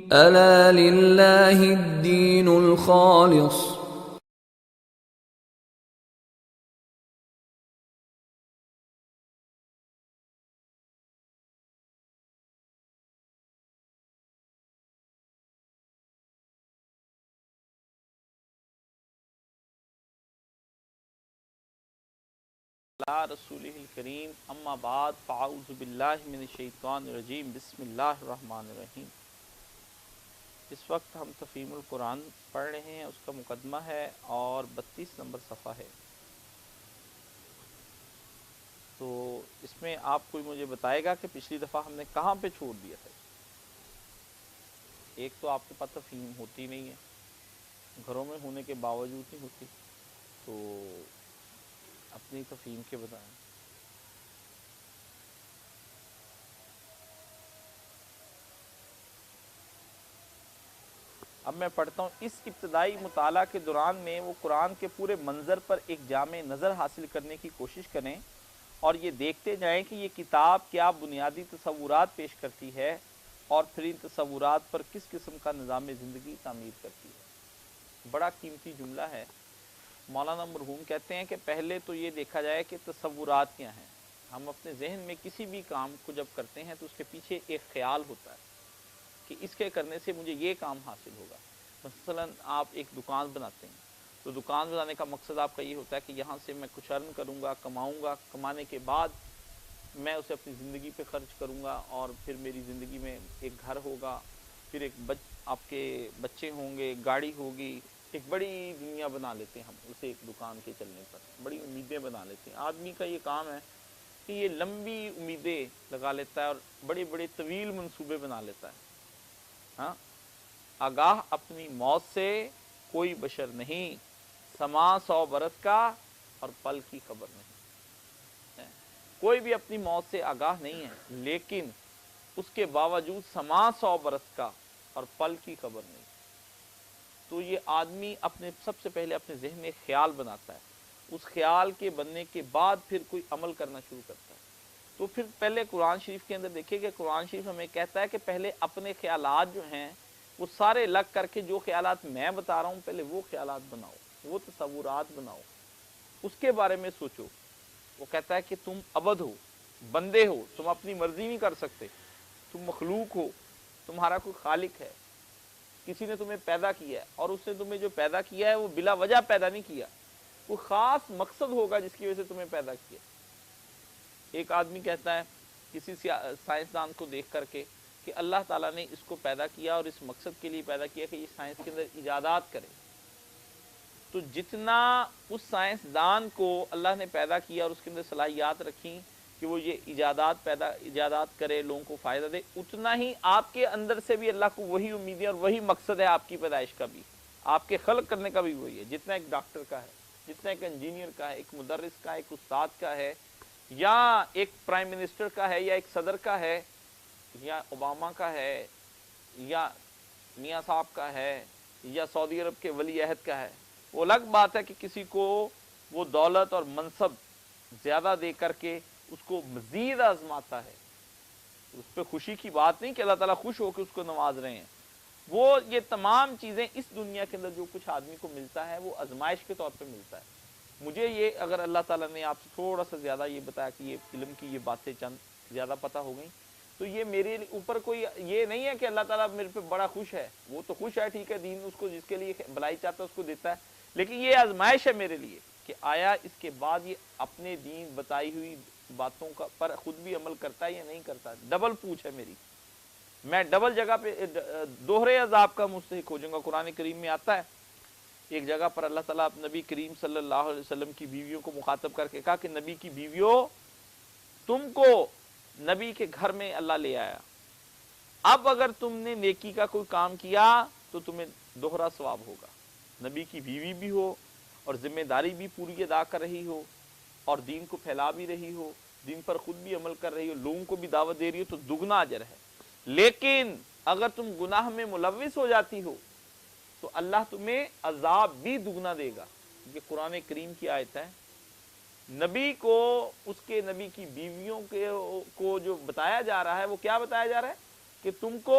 ألا لله الدين الخالص. علی رسولہ الکریم اما بعد فاعوذ باللہ من الشیطان الرجیم بسم اللہ الرحمن الرحیم۔ اس وقت ہم تفہیم القرآن پڑھ رہے ہیں، اس کا مقدمہ ہے اور 32 نمبر صفحہ ہے۔ تو اس میں آپ کوئی مجھے بتائے گا کہ پچھلی دفعہ ہم نے کہاں پہ چھوڑ دیا تھا؟ ایک تو آپ کے پاس تفہیم ہوتی نہیں ہے، گھروں میں ہونے کے باوجود نہیں ہوتی، تو اپنی تفہیم کے بتائیں۔ اب میں پڑھتا ہوں۔ اس ابتدائی مطالعہ کے دوران میں وہ قرآن کے پورے منظر پر ایک جامع نظر حاصل کرنے کی کوشش کریں اور یہ دیکھتے جائیں کہ یہ کتاب کیا بنیادی تصورات پیش کرتی ہے اور پھر ان تصورات پر کس قسم کا نظام زندگی تعمیر کرتی ہے۔ بڑا قیمتی جملہ ہے۔ مولانا مرحوم کہتے ہیں کہ پہلے تو یہ دیکھا جائے کہ تصورات کیا ہیں۔ ہم اپنے ذہن میں کسی بھی کام کو جب کرتے ہیں تو اس کے پیچھے ایک خیال ہوتا ہے کہ اس کے کرنے سے مجھے یہ کام حاصل ہوگا۔ مثلا آپ ایک دکان بناتے ہیں تو دکان بنانے کا مقصد آپ کا یہ ہوتا ہے کہ یہاں سے میں کچھ ارن کروں گا، کماؤں گا، کمانے کے بعد میں اسے اپنی زندگی پہ خرچ کروں گا اور پھر میری زندگی میں ایک گھر ہوگا، پھر آپ کے بچے ہوں گے، گاڑی ہوگی، ایک بڑی دنیا بنا لیتے ہیں ہم اسے ایک دکان کے چلنے پر، بڑی امیدیں بنا لیتے ہیں۔ آدمی کا یہ کام ہے کہ یہ لمبی امیدیں لگا لیتا ہے اور بڑے بڑے طویل منصوبے بنا لیتا ہے۔ ہاں، آگاہ اپنی موت سے کوئی بشر نہیں، سما 100 برس کا اور پل کی خبر نہیں۔ کوئی بھی اپنی موت سے آگاہ نہیں ہے، لیکن اس کے باوجود سما 100 برس کا اور پل کی خبر نہیں۔ تو یہ آدمی سب سے پہلے اپنے ذہن میں خیال بناتا ہے، اس خیال کے بننے کے بعد پھر کوئی عمل کرنا شروع کرتا ہے۔ تو پھر پہلے قرآن شریف کے اندر دیکھیں کہ قرآن شریف ہمیں کہتا ہے کہ پہلے اپنے خیالات جو ہیں وہ سارے الگ کر کے جو خیالات میں بتا رہا ہوں پہلے وہ خیالات بناؤ، وہ تصورات بناؤ، اس کے بارے میں سوچو۔ وہ کہتا ہے کہ تم عبد ہو، بندے ہو، تم اپنی مرضی نہیں کر سکتے، تم مخلوق ہو، تمہارا کوئی خالق ہے، کسی نے تمہیں پیدا کیا ہے اور اس نے تمہیں جو پیدا کیا ہے وہ بلا وجہ پیدا نہیں کیا، کوئی خاص مقصد ہوگا جس کی وجہ سے تمہیں پیدا کیا۔ ایک آدمی کہتا ہے کسی سائنسدان کو دیکھ کر کے کہ اللہ تعالیٰ نے اس کو پیدا کیا اور اس مقصد کے لیے پیدا کیا کہ یہ سائنس کے اندر ایجادات کرے۔ تو جتنا اس سائنسدان کو اللہ نے پیدا کیا اور اس کے اندر صلاحیات رکھی کہ وہ یہ ایجادات کرے، لوگوں کو فائدہ دے، اتنا ہی آپ کے اندر سے بھی اللہ کو وہی امیدیں اور وہی مقصد ہے آپ کی پیدائش کا بھی، آپ کے خلق کرنے کا بھی وہی ہے۔ جتنا ایک ڈاکٹر کا ہے، جتنا ایک انجینئر کا ہے، ایک مدرس کا ہے، ایک استاد کا ہے، یا ایک پرائم منسٹر کا ہے، یا ایک صدر کا ہے، یا اوباما کا ہے، یا میاں صاحب کا ہے، یا سعودی عرب کے ولی عہد کا ہے۔ وہ الگ بات ہے کہ کسی کو وہ دولت اور منصب زیادہ دے کر کے اس کو مزید آزماتا ہے، اس پہ خوشی کی بات نہیں کہ اللہ تعالیٰ خوش ہو کے اس کو نواز رہے ہیں۔ وہ یہ تمام چیزیں اس دنیا کے اندر جو کچھ آدمی کو ملتا ہے وہ آزمائش کے طور پہ ملتا ہے۔ مجھے یہ اگر اللہ تعالیٰ نے آپ سے تھوڑا سا زیادہ یہ بتایا کہ یہ علم کی یہ باتیں چند زیادہ پتہ ہو گئیں، تو یہ میرے اوپر کوئی یہ نہیں ہے کہ اللہ تعالیٰ میرے پہ بڑا خوش ہے۔ وہ تو خوش ہے، ٹھیک ہے، دین اس کو جس کے لیے بھلائی چاہتا ہے اس کو دیتا ہے، لیکن یہ آزمائش ہے میرے لیے کہ آیا اس کے بعد یہ اپنے دین بتائی ہوئی باتوں کا پر خود بھی عمل کرتا ہے یا نہیں کرتا۔ ڈبل پوچھ ہے میری، میں ڈبل جگہ پہ دوہرے عذاب کا مستحق ہو جاؤں گا۔ قرآن کریم میں آتا ہے ایک جگہ پر اللہ تعالیٰ نبی کریم صلی اللہ علیہ وسلم کی بیویوں کو مخاطب کر کے کہا کہ نبی کی بیویوں، تم کو نبی کے گھر میں اللہ لے آیا، اب اگر تم نے نیکی کا کوئی کام کیا تو تمہیں دوہرا ثواب ہوگا۔ نبی کی بیوی بھی ہو اور ذمہ داری بھی پوری ادا کر رہی ہو اور دین کو پھیلا بھی رہی ہو، دین پر خود بھی عمل کر رہی ہو، لوگوں کو بھی دعوت دے رہی ہو، تو دگنا اجر ہے۔ لیکن اگر تم گناہ میں ملوث ہو جاتی ہو تو اللہ تمہیں عذاب بھی دگنا دے گا۔ یہ قرآن کریم کی آیت ہے۔ نبی کو اس کے نبی کی بیویوں کو جو بتایا جا رہا ہے وہ کیا بتایا جا رہا ہے کہ تم کو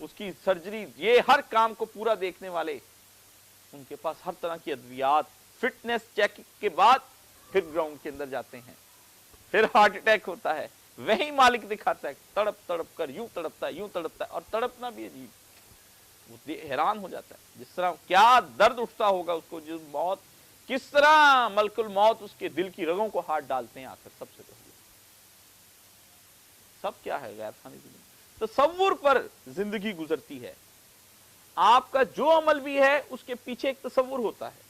اس کی سرجری، یہ ہر کام کو پورا دیکھنے والے، ان کے پاس ہر طرح کی ادویات، فٹنس چیک کے بعد پھر گراؤنڈ کے اندر جاتے ہیں، پھر ہارٹ اٹیک ہوتا ہے، وہی مالک دکھاتا ہے تڑپ تڑپ کر، یوں تڑپتا ہے یوں تڑپتا ہے، اور تڑپنا بھی عجیب، وہ حیران ہو جاتا ہے جس طرح کیا درد اٹھتا ہوگا اس کو، جو موت کس طرح ملک الموت اس کے دل کی رگوں کو ہاتھ ڈالتے ہیں آخر سب سے پہلے۔ سب کیا ہے غیر فانی زندگی، تصور پر زندگی گزرتی ہے، آپ کا جو عمل بھی ہے اس کے پیچھے ایک تصور ہوتا ہے۔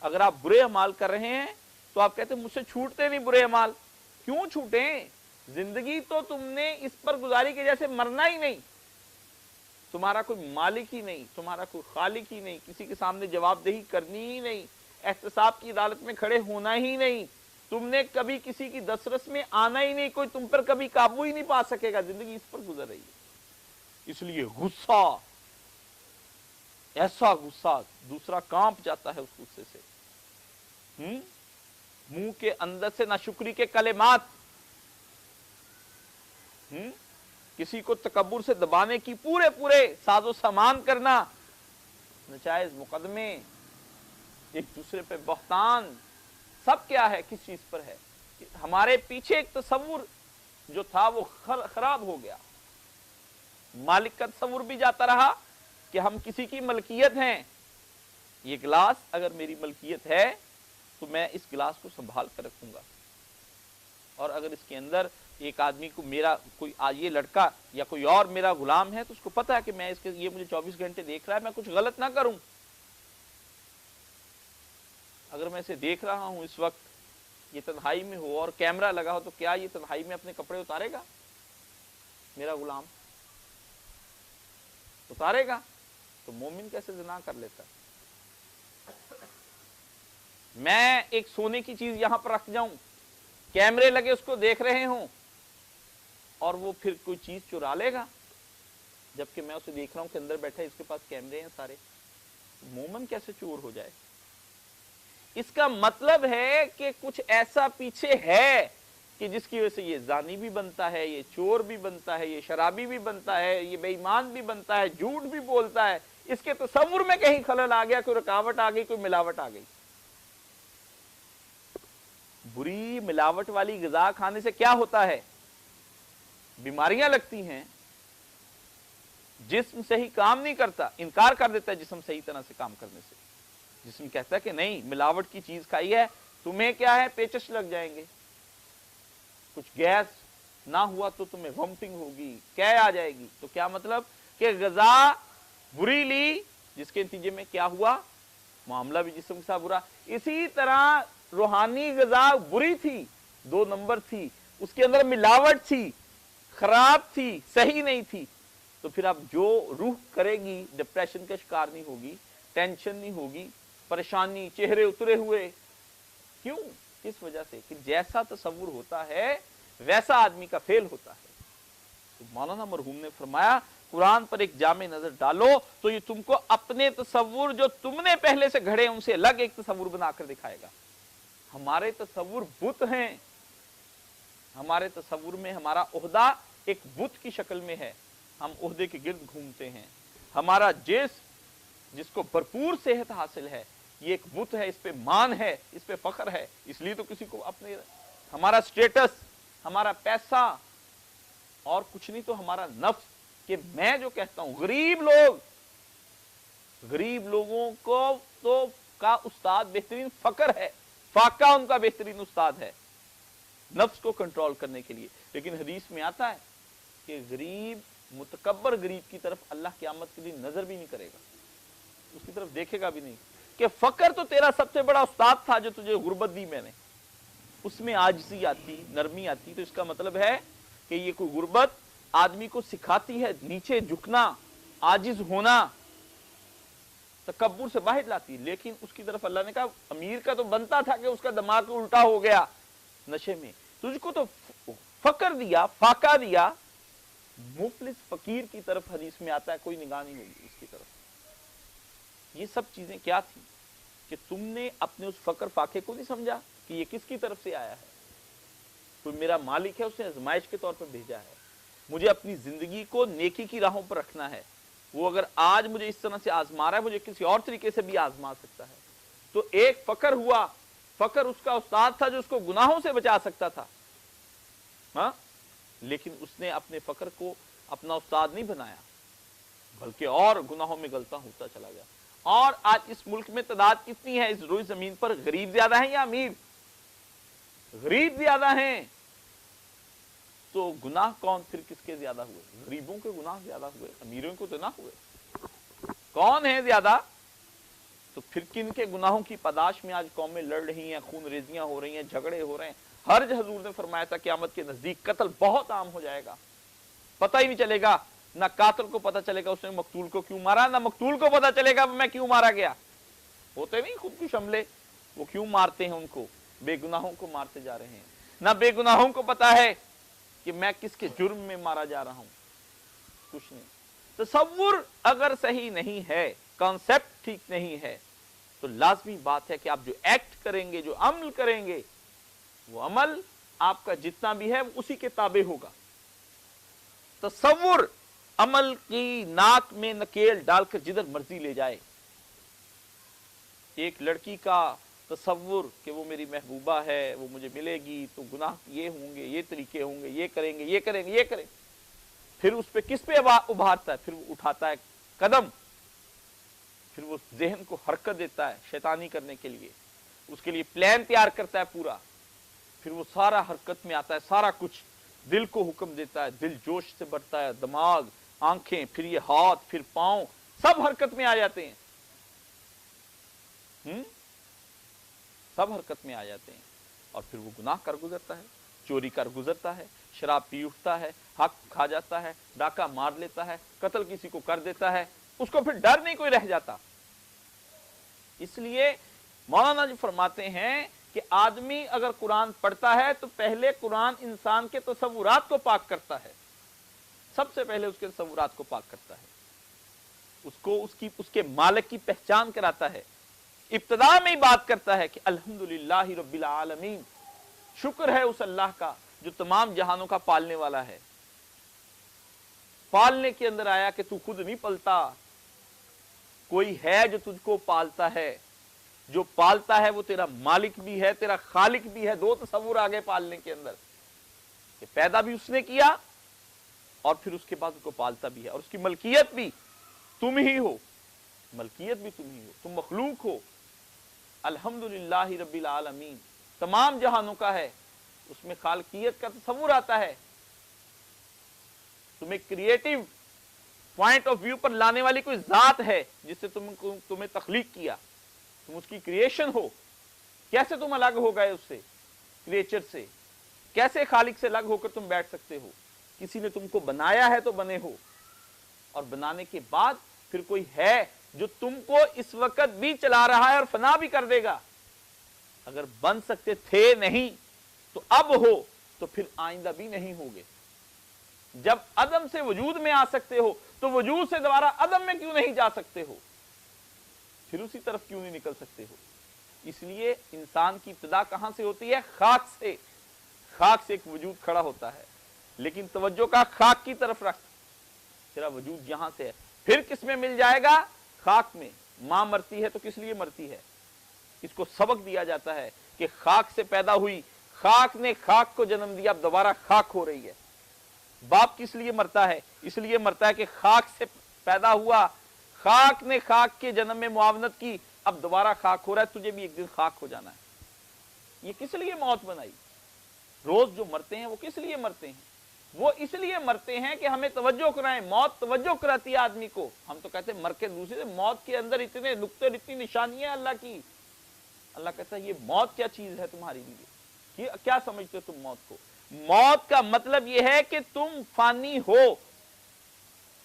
اگر آپ برے اعمال کر رہے ہیں تو آپ کہتے ہیں مجھ سے چھوٹتے نہیں برے اعمال، کیوں چھوٹیں؟ زندگی تو تم نے اس پر گزاری کہ جیسے مرنا ہی نہیں، تمہارا کوئی مالک ہی نہیں، تمہارا کوئی خالق ہی نہیں، کسی کے سامنے جواب دہی کرنی ہی نہیں، احتساب کی عدالت میں کھڑے ہونا ہی نہیں، تم نے کبھی کسی کی دسترس میں آنا ہی نہیں، کوئی تم پر کبھی قابو ہی نہیں پا سکے گا، زندگی اس پر گزر رہی ہے۔ اس لیے غصہ، ایسا غصہ دوسرا کانپ جاتا ہے اس غصے سے، منہ کے اندر سے ناشکری کے کلمات، کسی کو تکبر سے دبانے کی پورے ساز و سامان کرنا، ناجائز مقدمے، ایک دوسرے پہ بہتان، سب کیا ہے، کس چیز پر ہے؟ ہمارے پیچھے ایک تصور جو تھا وہ خراب ہو گیا، مالک کا تصور بھی جاتا رہا کہ ہم کسی کی ملکیت ہیں، یہ گلاس اگر میری ملکیت ہے تو میں اس گلاس کو سنبھال کر رکھوں گا، اور اگر اس کے اندر ایک آدمی کو میرا کوئی یہ لڑکا یا کوئی اور میرا غلام ہے تو اس کو پتا ہے کہ میں اس کے یہ مجھے 24 گھنٹے دیکھ رہا ہے، میں کچھ غلط نہ کروں، اگر میں اسے دیکھ رہا ہوں اس وقت یہ تنہائی میں ہو اور کیمرہ لگا ہو تو کیا یہ تنہائی میں اپنے کپڑے اتارے گا؟ میرا غلام اتارے گا؟ تو مومن کیسے زنا کر لیتا؟ میں ایک سونے کی چیز یہاں پر رکھ جاؤں، کیمرے لگے اس کو دیکھ رہے ہوں، اور وہ پھر کوئی چیز چرا لے گا، جبکہ میں اسے دیکھ رہا ہوں کہ اندر بیٹھا ہے، اس کے پاس کیمرے ہیں سارے، مومن کیسے چور ہو جائے؟ اس کا مطلب ہے کہ کچھ ایسا پیچھے ہے کہ جس کی وجہ سے یہ زانی بھی بنتا ہے، یہ چور بھی بنتا ہے، یہ شرابی بھی بنتا ہے، یہ بے ایمان بھی بنتا ہے، جھوٹ بھی بولتا ہے، اس کے تصور میں کہیں خلل آ گیا، کوئی رکاوٹ آ گئی، کوئی ملاوٹ آ گئی۔ بری ملاوٹ والی غذا کھانے سے کیا ہوتا ہے؟ بیماریاں لگتی ہیں، جسم صحیح کام نہیں کرتا، انکار کر دیتا ہے جسم صحیح طرح سے کام کرنے سے، جسم کہتا ہے کہ نہیں ملاوٹ کی چیز کھائی ہے، تمہیں کیا ہے پیچش لگ جائیں گے، کچھ گیس نہ ہوا تو تمہیں ومٹنگ ہوگی، کیا آ جائے گی، تو کیا مطلب کہ غذا بری لی، جس کے نتیجے میں کیا ہوا؟ معاملہ بھی جسم کے ساتھ برا۔ اسی طرح روحانی غذا بری تھی، 2 نمبر تھی، اس کے اندر ملاوٹ تھی، خراب تھی، صحیح نہیں تھی، تو پھر اب جو روح کرے گی ڈپریشن کا شکار نہیں ہوگی، ٹینشن نہیں ہوگی، پریشانی، چہرے اترے ہوئے، کیوں؟ کس وجہ سے کہ جیسا تصور ہوتا ہے ویسا آدمی کا فیل ہوتا ہے۔ تو مولانا مرحوم نے فرمایا قرآن پر ایک جامع نظر ڈالو تو یہ تم کو اپنے تصور جو تم نے پہلے سے گھڑے ان سے الگ ایک تصور بنا کر دکھائے گا۔ ہمارے تصور بت ہیں، ہمارے تصور میں ہمارا عہدہ ایک بت کی شکل میں ہے، ہم عہدے کے گرد گھومتے ہیں، ہمارا جس کو بھرپور صحت حاصل ہے یہ ایک بت ہے، اس پہ مان ہے، اس پہ فخر ہے، اس لیے تو کسی کو اپنے ہمارا سٹیٹس، ہمارا پیسہ اور کچھ نہیں تو ہمارا نفس، کہ میں جو کہتا ہوں غریب لوگوں کو تو کا استاد بہترین فقر ہے، فاقہ ان کا بہترین استاد ہے نفس کو کنٹرول کرنے کے لیے، لیکن حدیث میں آتا ہے کہ غریب، متکبر غریب کی طرف اللہ قیامت کے دن نظر بھی نہیں کرے گا، اس کی طرف دیکھے گا بھی نہیں، کہ فقر تو تیرا سب سے بڑا استاد تھا جو تجھے غربت دی میں نے، اس میں عاجزی آتی، نرمی آتی، تو اس کا مطلب ہے کہ یہ کوئی غربت آدمی کو سکھاتی ہے نیچے جھکنا، عاجز ہونا، تکبر سے باہر لاتی ہے، لیکن اس کی طرف اللہ نے کہا امیر کا تو بنتا تھا کہ اس کا دماغ الٹا ہو گیا نشے میں، تجھ کو تو فقر دیا، فاقہ دیا، مفلس فقیر کی طرف حدیث میں آتا ہے کوئی نگاہ نہیں ہوگی اس کی طرف۔ یہ سب چیزیں کیا تھی کہ تم نے اپنے اس فقر فاقے کو نہیں سمجھا کہ یہ کس کی طرف سے آیا ہے، کوئی میرا مالک ہے، اس نے آزمائش کے طور پر بھیجا ہے، مجھے اپنی زندگی کو نیکی کی راہوں پر رکھنا ہے. وہ اگر آج مجھے اس طرح سے آزما رہا ہے مجھے کسی اور طریقے سے بھی آزما سکتا ہے. تو ایک فقر ہوا، فقر اس کا استاد تھا جو اس کو گناہوں سے بچا سکتا تھا، ہاں، لیکن اس نے اپنے فقر کو اپنا استاد نہیں بنایا بلکہ اور گناہوں میں غلطہ ہوتا چلا گیا. اور آج اس ملک میں تعداد کتنی ہے اس روئی زمین پر؟ غریب زیادہ ہیں یا امیر؟ غریب زیادہ ہیں. تو گناہ کون پھر کس کے زیادہ ہوئے؟ غریبوں کے گناہ زیادہ ہوئے، امیروں کو تو نہ ہوئے. کون ہے زیادہ؟ تو پھر کن کے گناہوں کی پاداش میں آج قومیں لڑ رہی ہیں، خون ریزیاں ہو رہی ہیں، جھگڑے ہو رہے ہیں. حرج حضور نے فرمایا تھا قیامت کے نزدیک قتل بہت عام ہو جائے گا، پتہ ہی نہیں چلے گا، نہ قاتل کو پتہ چلے گا اس نے مقتول کو کیوں مارا، نہ مقتول کو پتہ چلے گا میں کیوں مارا گیا. ہوتے نہیں خود کش حملے، وہ کیوں مارتے ہیں ان کو؟ بے گناہوں کو مارتے جا رہے ہیں. نہ بے گناہوں کو پتہ ہے کہ میں کس کے جرم میں مارا جا رہا ہوں، کچھ نہیں. تصور اگر صحیح نہیں ہے، کانسیپٹ ٹھیک نہیں ہے، تو لازمی بات ہے کہ آپ جو ایکٹ کریں گے، جو عمل کریں گے، وہ عمل آپ کا جتنا بھی ہے اسی کے تابع ہوگا. تصور عمل کی ناک میں نکیل ڈال کر جدھر مرضی لے جائے. ایک لڑکی کا تصور کہ وہ میری محبوبہ ہے، وہ مجھے ملے گی تو گناہ یہ ہوں گے، یہ طریقے ہوں گے، یہ کریں گے، یہ کریں گے، یہ کریں گے. پھر اس پہ کس پہ ابھارتا ہے؟ پھر وہ اٹھاتا ہے قدم، پھر وہ ذہن کو حرکت دیتا ہے شیطانی کرنے کے لیے، اس کے لیے پلان تیار کرتا ہے پورا. پھر وہ سارا حرکت میں آتا ہے، سارا کچھ دل کو حکم دیتا ہے، دل جوش سے بڑھتا ہے، دماغ، آنکھیں، پھر یہ ہاتھ، پھر پاؤں، سب حرکت میں آ جاتے ہیں. سب حرکت میں آ جاتے ہیں. اور پھر وہ گناہ کر گزرتا ہے، چوری کر گزرتا ہے، شراب پی اٹھتا ہے، حق کھا جاتا ہے، ڈاکہ مار لیتا ہے، قتل کسی کو کر دیتا ہے. اس کو پھر ڈر نہیں کوئی رہ جاتا. اس لیے مولانا جی فرماتے ہیں کہ آدمی اگر قرآن پڑھتا ہے تو پہلے قرآن انسان کے تصورات کو پاک کرتا ہے، سب سے پہلے اس کے تصورات کو پاک کرتا ہے، اس کو اس کے مالک کی پہچان کراتا ہے. ابتدا میں ہی بات کرتا ہے کہ الحمدللہ رب العالمین، شکر ہے اس اللہ کا جو تمام جہانوں کا پالنے والا ہے. پالنے کے اندر آیا کہ تو خود نہیں پلتا، کوئی ہے جو تجھ کو پالتا ہے. جو پالتا ہے وہ تیرا مالک بھی ہے، تیرا خالق بھی ہے. دو تصور آگے پالنے کے اندر کہ پیدا بھی اس نے کیا اور پھر اس کے بعد اس کو پالتا بھی ہے، اور اس کی ملکیت بھی تم ہی ہو، ملکیت بھی تم ہی ہو، تم مخلوق ہو. الحمدللہ رب العالمین، تمام جہانوں کا ہے. اس میں خالقیت کا تصور آتا ہے. تمہیں کریٹیو پوائنٹ آف ویو پر لانے والی کوئی ذات ہے جس سے تمہیں تخلیق کیا، تم اس کی کریشن ہو. کیسے تم الگ ہو گئے اس سے، کریچر سے؟ کیسے خالق سے الگ ہو کر تم بیٹھ سکتے ہو؟ کسی نے تم کو بنایا ہے تو بنے ہو، اور بنانے کے بعد پھر کوئی ہے جو تم کو اس وقت بھی چلا رہا ہے اور فنا بھی کر دے گا. اگر بن سکتے تھے نہیں تو اب ہو، تو پھر آئندہ بھی نہیں ہوگے. جب عدم سے وجود میں آ سکتے ہو تو وجود سے دوبارہ عدم میں کیوں نہیں جا سکتے ہو؟ پھر اسی طرف کیوں نہیں نکل سکتے ہو؟ اس لیے انسان کی ابتدا کہاں سے ہوتی ہے؟ خاک سے. خاک سے ایک وجود کھڑا ہوتا ہے، لیکن توجہ کا خاک کی طرف رکھ، تیرا وجود یہاں سے ہے. پھر کس میں مل جائے گا؟ خاک میں. ماں مرتی ہے تو کس لیے مرتی ہے؟ اس کو سبق دیا جاتا ہے کہ خاک سے پیدا ہوئی، خاک نے خاک کو جنم دیا، اب دوبارہ خاک ہو رہی ہے. باپ کس لیے مرتا ہے؟ اس لیے مرتا ہے کہ خاک سے پیدا ہوا، خاک نے خاک کے جنم میں معاونت کی، اب دوبارہ خاک ہو رہا ہے، تجھے بھی ایک دن خاک ہو جانا ہے. یہ کس لیے موت بنائی؟ روز جو مرتے ہیں وہ کس لیے مرتے ہیں؟ وہ اس لیے مرتے ہیں کہ ہمیں توجہ کرائیں. موت توجہ کراتی ہے آدمی کو. ہم تو کہتے ہیں مر کے دوسرے سے، موت کے اندر اتنے نقطے، اتنی نشانیاں اللہ کی. اللہ کہتا ہے یہ موت کیا چیز ہے تمہاری لیے؟ یہ کیا سمجھتے ہو تم موت کو؟ موت کا مطلب یہ ہے کہ تم فانی ہو،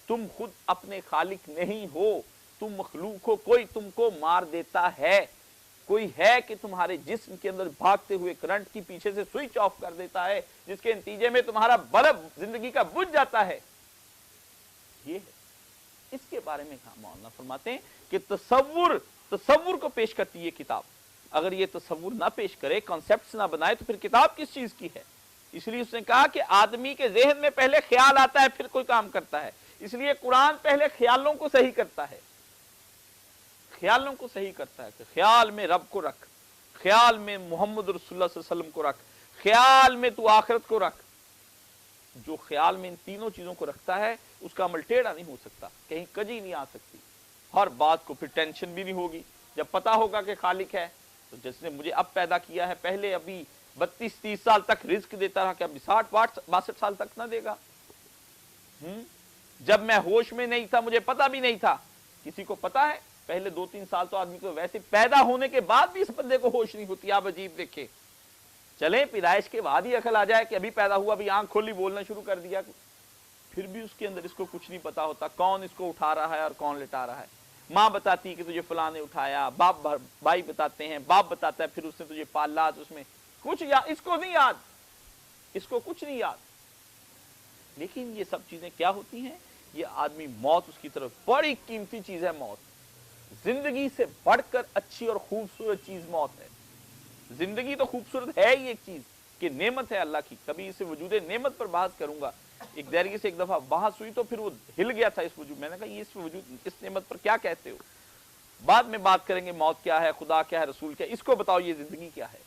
تم خود اپنے خالق نہیں ہو، تم مخلوق ہو. کوئی تم کو مار دیتا ہے، کوئی ہے کہ تمہارے جسم کے اندر بھاگتے ہوئے کرنٹ کی پیچھے سے سوئچ آف کر دیتا ہے، جس کے نتیجے میں تمہارا بلب زندگی کا بجھ جاتا ہے. یہ ہے. اس کے بارے میں مولانا فرماتے ہیں کہ تصور کو پیش کرتی ہے کتاب. اگر یہ تصور نہ پیش کرے، کانسیپٹس نہ بنائے، تو پھر کتاب کس چیز کی ہے؟ اس لیے اس نے کہا کہ آدمی کے ذہن میں پہلے خیال آتا ہے پھر کوئی کام کرتا ہے، اس لیے قرآن پہلے خیالوں کو صحیح کرتا ہے، خیالوں کو صحیح کرتا ہے کہ خیال میں رب کو رکھ، خیال میں محمد رسول اللہ صلی اللہ علیہ وسلم کو رکھ، خیال میں تو آخرت کو رکھ۔ جو خیال میں ان تینوں چیزوں کو رکھتا ہے اس کا عمل ٹیڑھا نہیں ہو سکتا، کہیں کجی نہیں آ سکتی، ہر بات کو پھر ٹینشن بھی نہیں ہوگی۔ جب پتا ہوگا کہ خالق ہے تو جس نے مجھے اب پیدا کیا ہے، پہلے ابھی 32-30 سال تک رزق دیتا رہا کہ ابھی 60-62 سال تک نہ دے گا۔ جب میں ہوش میں نہیں تھا مجھے پتا بھی نہیں تھا، کسی کو پتا ہے؟ پہلے 2-3 سال تو آدمی کو ویسے پیدا ہونے کے بعد بھی اس بندے کو ہوش نہیں ہوتی۔ آپ عجیب دیکھیں، چلیں پیدائش کے بعد ہی عقل آ جائے کہ ابھی پیدا ہوا، ابھی آنکھ کھولی بولنا شروع کر دیا، پھر بھی اس کے اندر اس کو کچھ نہیں پتا ہوتا کون اس کو اٹھا رہا ہے اور کون لٹا رہا ہے۔ ماں بتاتی ہے کہ تجھے فلاں نے اٹھایا، باپ بھائی بتاتے ہیں، باپ بتاتا ہے پھر اس نے تجھے پالا، اس میں کچھ یاد، اس کو نہیں یاد، اس کو کچھ نہیں یاد۔ لیکن یہ سب چیزیں کیا ہوتی ہیں؟ یہ آدمی موت اس کی طرف، بڑی قیمتی چیز ہے موت، زندگی سے بڑھ کر اچھی اور خوبصورت چیز موت ہے۔ زندگی تو خوبصورت ہے ہی ایک چیز کہ نعمت ہے اللہ کی، کبھی اسے وجود نعمت پر بحث کروں گا۔ ایک دیرگی سے ایک دفعہ بحث ہوئی تو پھر وہ ہل گیا تھا اس وجود، میں نے کہا یہ اس وجود اس نعمت پر کیا کہتے ہو؟ بعد میں بات کریں گے موت کیا ہے، خدا کیا ہے، رسول کیا ہے، اس کو بتاؤ یہ زندگی کیا ہے،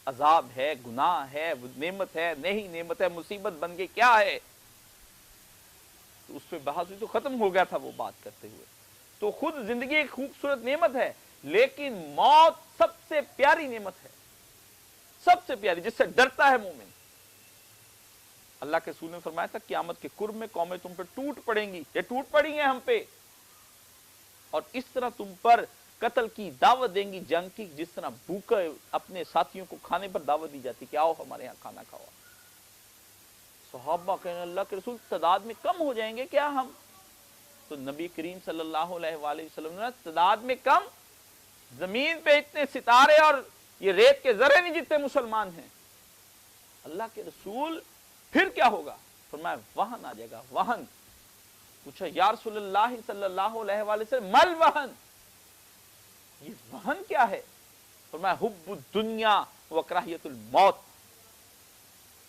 عذاب ہے، گناہ ہے، نعمت ہے، نہیں نعمت ہے، مصیبت بن کے کیا ہے؟ تو اس پہ بحث ہوئی تو ختم ہو گیا تھا وہ بات کرتے ہوئے۔ تو خود زندگی ایک خوبصورت نعمت ہے، لیکن موت سب سے پیاری نعمت ہے، سب سے پیاری، جس سے ڈرتا ہے مومن۔ اللہ کے رسول نے فرمایا تھا قیامت کے قرب میں قومیں تم پر ٹوٹ پڑیں گی، یہ ٹوٹ پڑی ہیں ہم پہ، اور اس طرح تم پر قتل کی دعوت دیں گی، جنگ کی، جس طرح بھوکے اپنے ساتھیوں کو کھانے پر دعوت دی جاتی کہ آؤ ہمارے ہاں کھانا کھاؤ۔ صحابہ کہنے اللہ کے رسول تعداد میں کم ہو جائیں گے کیا ہم؟ تو نبی کریم صلی اللہ علیہ وآلہ وسلم نے تعداد میں کم، زمین پہ اتنے ستارے اور یہ ریت کے ذرے نہیں جتنے مسلمان ہیں۔ اللہ کے رسول پھر کیا ہوگا؟ فرمایا وہن آ جائے گا، وہن۔ پوچھا یا رسول اللہ صلی اللہ علیہ وآلہ وسلم مل وہن، یہ وہن کیا ہے؟ فرمایا حب الدنیا و کراہیت الموت،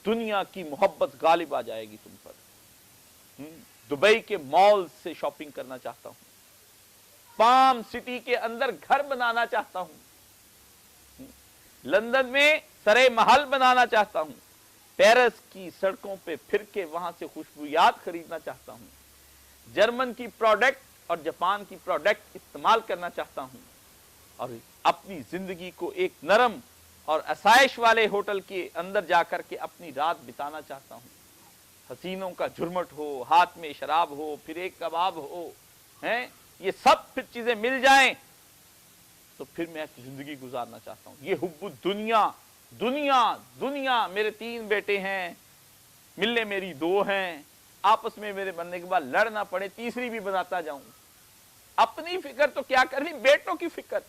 دنیا کی محبت غالب آ جائے گی تم پر۔ دبئی کے مال سے شاپنگ کرنا چاہتا ہوں، پام سٹی کے اندر گھر بنانا چاہتا ہوں، لندن میں سرے محل بنانا چاہتا ہوں، پیرس کی سڑکوں پہ پھر کے وہاں سے خوشبویات خریدنا چاہتا ہوں، جرمن کی پروڈکٹ اور جاپان کی پروڈکٹ استعمال کرنا چاہتا ہوں، اور اپنی زندگی کو ایک نرم اور آسائش والے ہوٹل کے اندر جا کر کے اپنی رات بتانا چاہتا ہوں، حسینوں کا جھرمٹ ہو، ہاتھ میں شراب ہو، پھر ایک کباب ہو، ہیں یہ سب پھر چیزیں مل جائیں تو پھر میں زندگی گزارنا چاہتا ہوں۔ یہ حب الدنیا، دنیا دنیا، میرے 3 بیٹے ہیں، ملنے میری 2 ہیں، آپس میں میرے بننے کے بعد لڑنا پڑے تیسری بھی بناتا جاؤں، اپنی فکر تو کیا کرنی، بیٹوں کی فکر۔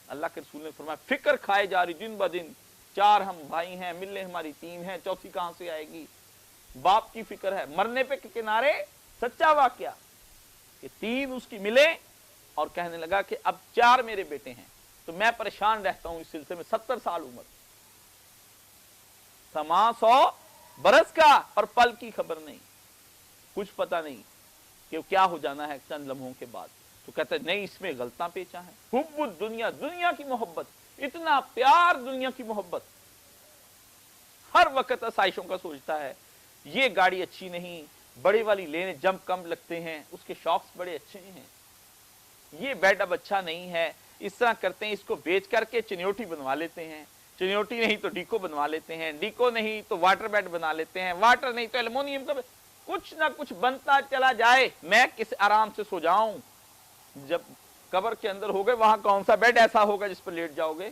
اللہ کے رسول نے فرمایا فکر کھائے جا رہی دن بدن، 4 ہم بھائی ہیں، ملنے ہماری 3 ہیں، چوتھی کہاں سے آئے گی؟ باپ کی فکر ہے، مرنے پہ کنارے سچا واقعہ کہ 3 اس کی ملے اور کہنے لگا کہ اب 4 میرے بیٹے ہیں، تو میں پریشان رہتا ہوں اس سلسلے میں، 70 سال عمر، سما 100 برس کا اور پل کی خبر نہیں، کچھ پتہ نہیں کہ کیا ہو جانا ہے چند لمحوں کے بعد۔ تو کہتا ہے نہیں اس میں غلطاں پیچا ہے، حب الدنیا، دنیا کی محبت، اتنا پیار دنیا کی محبت، ہر وقت آسائشوں کا سوچتا ہے، یہ گاڑی اچھی نہیں، بڑی والی لینے جمپ کم لگتے ہیں، اس کے شوقس بڑے اچھے ہیں، یہ بیڈ اب اچھا نہیں ہے، اس طرح کرتے ہیں اس کو بیچ کر کے چنیوٹی بنوا لیتے ہیں، چنیوٹی نہیں تو ڈیکو بنوا لیتے ہیں، ڈیکو نہیں تو واٹر بیڈ بنا لیتے ہیں، واٹر نہیں تو ایلومینیم کا، کچھ نہ کچھ بنتا چلا جائے، میں کس آرام سے سو جاؤں۔ جب قبر کے اندر ہو گئے وہاں کون سا بیڈ ایسا ہوگا جس پر لیٹ جاؤ گے؟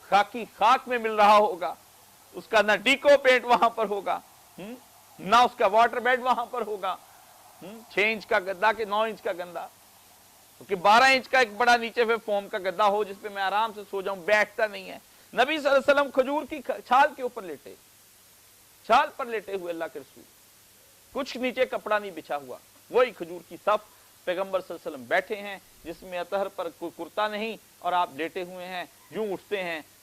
خاکی خاک میں مل رہا ہوگا، اس کا نہ ڈیکو پینٹ وہاں پر ہوگا، نہ اس کا واٹر بیڈ وہاں پر ہوگا، 6 انچ کا گدا کہ 9 انچ کا گندا، کیونکہ 12 انچ کا ایک بڑا نیچے پہ فوم کا گدا ہو جس پہ میں آرام سے سو جاؤں، بیٹھتا نہیں ہے۔ نبی صلی اللہ علیہ وسلم کھجور کی چھال کے اوپر لیٹے، چھال پر لیٹے ہوئے اللہ کے رسول، کچھ نیچے کپڑا نہیں بچھا ہوا، وہی کھجور کی صف، پیغمبر صلی اللہ علیہ وسلم بیٹھے ہیں جس میں اطہر پر کوئی کرتا نہیں اور آپ لیٹے ہوئے ہیں، یوں اٹھتے ہیں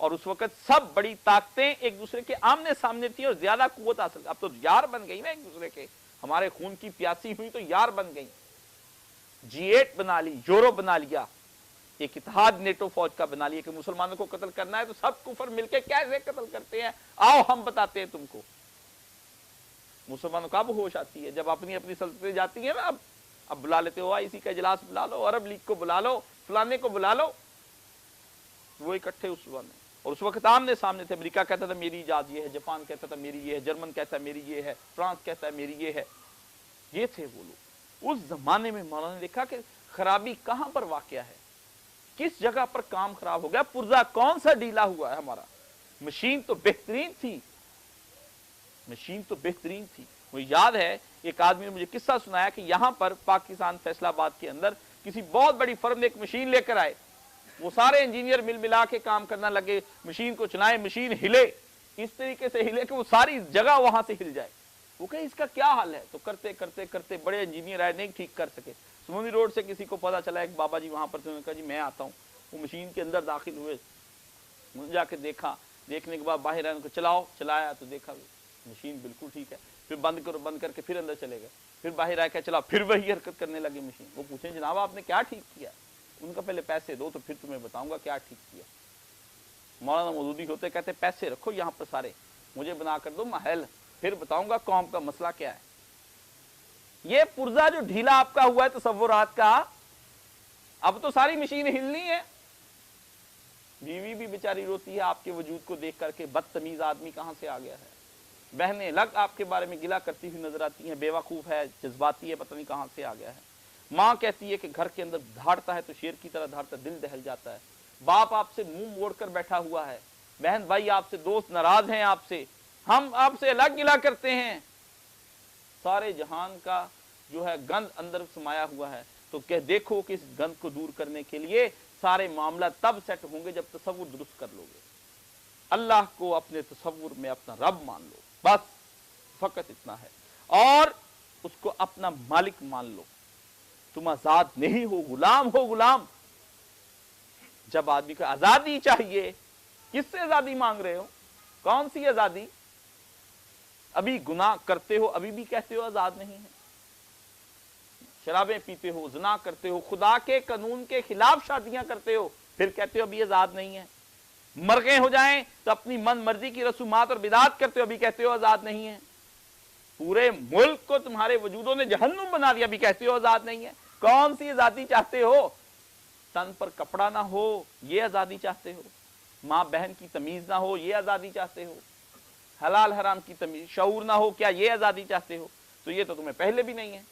اور اس وقت سب بڑی طاقتیں ایک دوسرے کے آمنے سامنے تھی اور زیادہ قوت حاصل. اب تو یار بن گئی نا ایک دوسرے کے, ہمارے خون کی پیاسی ہوئی تو یار بن گئی. G8 بنا لی, یورو بنا لیا, ایک اتحاد نیٹو فوج کا بنا لیا کہ مسلمانوں کو قتل کرنا ہے تو سب کفر مل کے کیسے قتل کرتے ہیں, آؤ ہم بتاتے ہیں تم کو. مسلمانوں کب ہوش آتی ہے؟ جب اپنی اپنی سلطنتیں جاتی ہیں نا. اب بلا لیتے ہو, اسی کا اجلاس بلا لو, عرب لیگ کو بلا لو, فلانے کو بلا لو, وہ اکٹھے اس وقت. اور اس وقت آمنے سامنے تھے. امریکہ کہتا تھا میری ایجاد یہ ہے, جاپان کہتا تھا میری یہ ہے, جرمن کہتا ہے میری یہ ہے, فرانس کہتا ہے میری یہ ہے. یہ تھے وہ لوگ. اس زمانے میں مولانا نے دیکھا کہ خرابی کہاں پر واقع ہے, کس جگہ پر کام خراب ہو گیا, پرزا کون سا ڈھیلا ہوا ہے ہمارا. مشین تو بہترین تھی, مشین تو بہترین تھی. مجھے یاد ہے ایک آدمی نے مجھے قصہ سنایا کہ یہاں پر پاکستان فیصل آباد کے اندر کسی بہت بڑی فرم نے ایک مشین لے کر آئے. وہ سارے انجینئر مل ملا کے کام کرنا لگے, مشین کو چلائیں, مشین ہلے, اس طریقے سے ہلے کہ وہ ساری جگہ وہاں سے ہل جائے. وہ کہے اس کا کیا حل ہے, تو کرتے کرتے کرتے بڑے انجینئر آئے, نہیں ٹھیک کر سکے. سمندری روڈ سے کسی کو پتا چلا, ایک بابا جی وہاں پر تھے, انہوں نے کہا جی میں آتا ہوں. وہ مشین کے اندر داخل ہوئے, جا کے دیکھا, دیکھنے کے بعد باہر آئے, ان کو چلاؤ, چلایا تو دیکھا مشین بالکل ٹھیک ہے. پھر بند کر کے پھر اندر چلے گئے. پھر باہر آ کے چلا, پھر وہی حرکت کرنے لگی مشین. وہ پوچھیں جناب آپ نے کیا ٹھیک کیا؟ ان کا پہلے پیسے دو تو پھر تمہیں بتاؤں گا کیا ٹھیک کیا. مولانا مودودی ہوتے کہتے پیسے رکھو یہاں پر سارے, مجھے بنا کر دو محل, پھر بتاؤں گا قوم کا مسئلہ کیا ہے. یہ پرزا جو ڈھیلا آپ کا ہوا ہے تصورات کا, اب تو ساری مشین ہلنی ہے. بیوی بھی بیچاری روتی ہے آپ کے وجود کو دیکھ کر کے, بدتمیز آدمی کہاں سے آ گیا ہے. بہنیں لگ آپ کے بارے میں گلا کرتی ہوئی نظر آتی ہیں, بیوقوف ہے, جذباتی ہے, پتہ نہیں کہاں سے آ گیا ہے. ماں کہتی ہے کہ گھر کے اندر دھاڑتا ہے تو شیر کی طرح دھاڑتا, دل دہل جاتا ہے. باپ آپ سے منہ موڑ کر بیٹھا ہوا ہے, بہن بھائی آپ سے, دوست ناراض ہیں آپ سے, ہم آپ سے الگ گلا کرتے ہیں. سارے جہان کا جو ہے گند اندر سمایا ہوا ہے. تو کہ دیکھو کہ اس گند کو دور کرنے کے لیے سارے معاملہ تب سیٹ ہوں گے جب تصور درست کر لو گے. اللہ کو اپنے تصور میں اپنا رب مان لو, بس فقط اتنا ہے, اور اس کو اپنا مالک مان لو. تم آزاد نہیں ہو, غلام ہو, غلام. جب آدمی کو آزادی چاہیے, کس سے آزادی مانگ رہے ہو, کون سی آزادی؟ ابھی گناہ کرتے ہو, ابھی بھی کہتے ہو آزاد نہیں ہے. شرابیں پیتے ہو, زنا کرتے ہو, خدا کے قانون کے خلاف شادیاں کرتے ہو, پھر کہتے ہو ابھی آزاد نہیں ہے. مرغے ہو جائیں تو اپنی من مرضی کی رسومات اور بدعات کرتے ہو, ابھی کہتے ہو آزاد نہیں ہے. پورے ملک کو تمہارے وجودوں نے جہنم بنا دیا, ابھی کہتے ہو آزاد نہیں ہے. کون سی آزادی چاہتے ہو؟ تن پر کپڑا نہ ہو, یہ آزادی چاہتے ہو؟ ماں بہن کی تمیز نہ ہو, یہ آزادی چاہتے ہو؟ حلال حرام کی تمیز, شعور نہ ہو, کیا یہ آزادی چاہتے ہو؟ تو یہ تو تمہیں پہلے بھی نہیں ہے.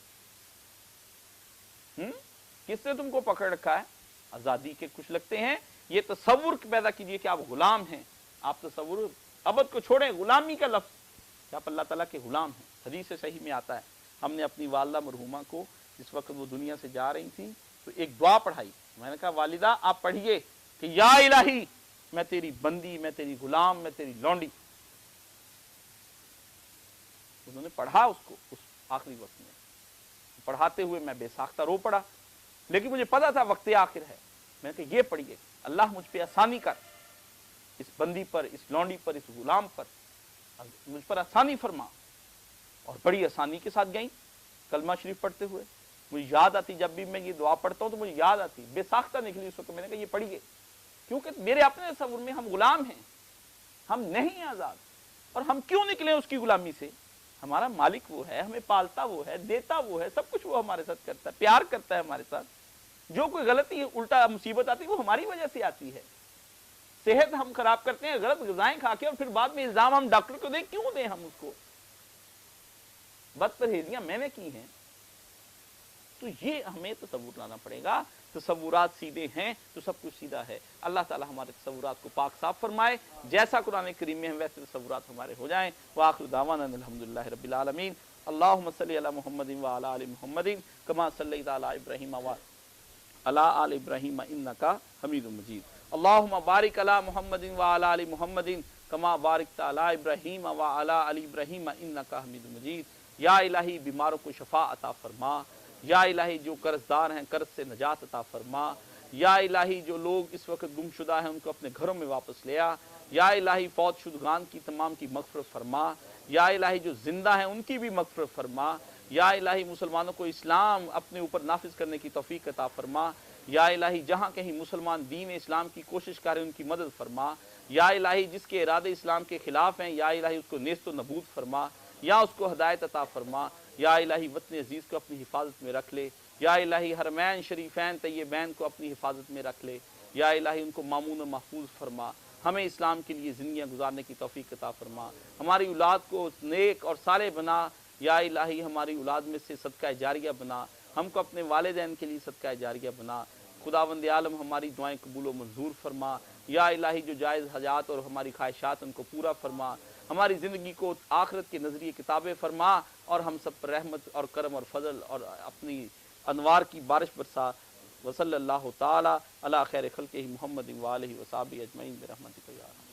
کس نے تم کو پکڑ رکھا ہے؟ آزادی کے کچھ لگتے ہیں. یہ تصور پیدا کیجئے کہ آپ غلام ہیں. آپ تصور عبد کو چھوڑیں, غلامی کا لفظ, کہ آپ اللہ تعالیٰ کے غلام ہیں. حدیث صحیح میں آتا ہے. ہم نے اپنی والدہ مرحومہ کو جس وقت وہ دنیا سے جا رہی تھی تو ایک دعا پڑھائی. میں نے کہا والدہ آپ پڑھیے کہ یا الہی میں تیری بندی, میں تیری غلام, میں تیری لونڈی. انہوں نے پڑھا اس کو اس آخری وقت میں. پڑھاتے ہوئے میں بے ساختہ رو پڑا, لیکن مجھے پتا تھا وقت آخر ہے. میں نے کہا یہ پڑھیے, اللہ مجھ پہ آسانی کر, اس بندی پر, اس لونڈی پر, اس غلام پر مجھ پر آسانی فرما. اور بڑی آسانی کے ساتھ گئیں کلمہ شریف پڑھتے ہوئے. مجھے یاد آتی, جب بھی میں یہ دعا پڑھتا ہوں تو مجھے یاد آتی, بے ساختہ نکلی اس وقت. میں نے کہا یہ پڑھیے, کیونکہ میرے اپنے تصور میں ہم غلام ہیں, ہم نہیں آزاد. اور ہم کیوں نکلیں اس کی غلامی سے؟ ہمارا مالک وہ ہے, ہمیں پالتا وہ ہے, دیتا وہ ہے, سب کچھ وہ ہمارے ساتھ کرتا ہے, پیار کرتا ہے ہمارے ساتھ. جو کوئی غلطی الٹا مصیبت آتی ہے وہ ہماری وجہ سے آتی ہے. صحت ہم خراب کرتے ہیں غلط غذائیں کھا کے, اور پھر بعد میں الزام ہم ڈاکٹر کو دیں. کیوں دیں ہم اس کو؟ بد پرہیزیاں میں نے کی ہیں. تو یہ ہمیں تصور لانا پڑے گا. تصورات سیدھے ہیں تو سب کچھ سیدھا ہے. اللہ تعالی ہمارے تصورات کو پاک صاف فرمائے. جیسا قرآن کریم میں ہیں ویسے تصورات ہمارے ہو جائیں. وآخر دعوانا الحمدللہ رب العالمین. اللہم صلی علی محمد وعلی آل محمد کما صلیت علی ابراہیم وعلی آل ابراہیم انک حمید مجید. اللہم بارک علی محمد وعلی آل محمد کما بارکت علی ابراہیم وعلی آل ابراہیم انک حمید مجید. یا الہی بیماروں کو شفا عطا فرما. یا الہی جو قرض دار ہیں قرض سے نجات عطا فرما. یا الہی جو لوگ اس وقت گم شدہ ہیں ان کو اپنے گھروں میں واپس لے آ، یا الہی فوت شدگان کی تمام کی مغفرت فرما، یا الہی جو زندہ ہیں ان کی بھی مغفرت فرما، یا الہی مسلمانوں کو اسلام اپنے اوپر نافذ کرنے کی توفیق عطا فرما، یا الہی جہاں کہیں مسلمان دین اسلام کی کوشش کریں ان کی مدد فرما، یا الہی جس کے ارادے اسلام کے خلاف ہیں یا الہی اس کو نیست و نبود فرما، یا اس کو ہدایت عطا فرما، یا الہی وطن عزیز کو اپنی حفاظت میں رکھ لے، یا الہی حرمین شریفین طیبین کو اپنی حفاظت میں رکھ لے، یا الہی ان کو مامون و محفوظ فرما، ہمیں اسلام کے لیے زندگیاں گزارنے کی توفیق عطا فرما، ہماری اولاد کو نیک اور صالح بنا، یا الہی ہماری اولاد میں سے صدقہ جاریہ بنا، ہم کو اپنے والدین کے لیے صدقہ جاریہ بنا، خداوند عالم ہماری دعائیں قبول و منظور فرما، یا الہی جو جائز حاجات اور ہماری خواہشات ان کو پورا فرما، ہماری زندگی کو آخرت کے نظریے کتابیں فرما، اور ہم سب پر رحمت اور کرم اور فضل اور اپنی انوار کی بارش برسا، وصلی اللہ تعالی علی خیر خلقہ محمد و آلہ و صحبہ اجمعین برحمتک یا ارحم۔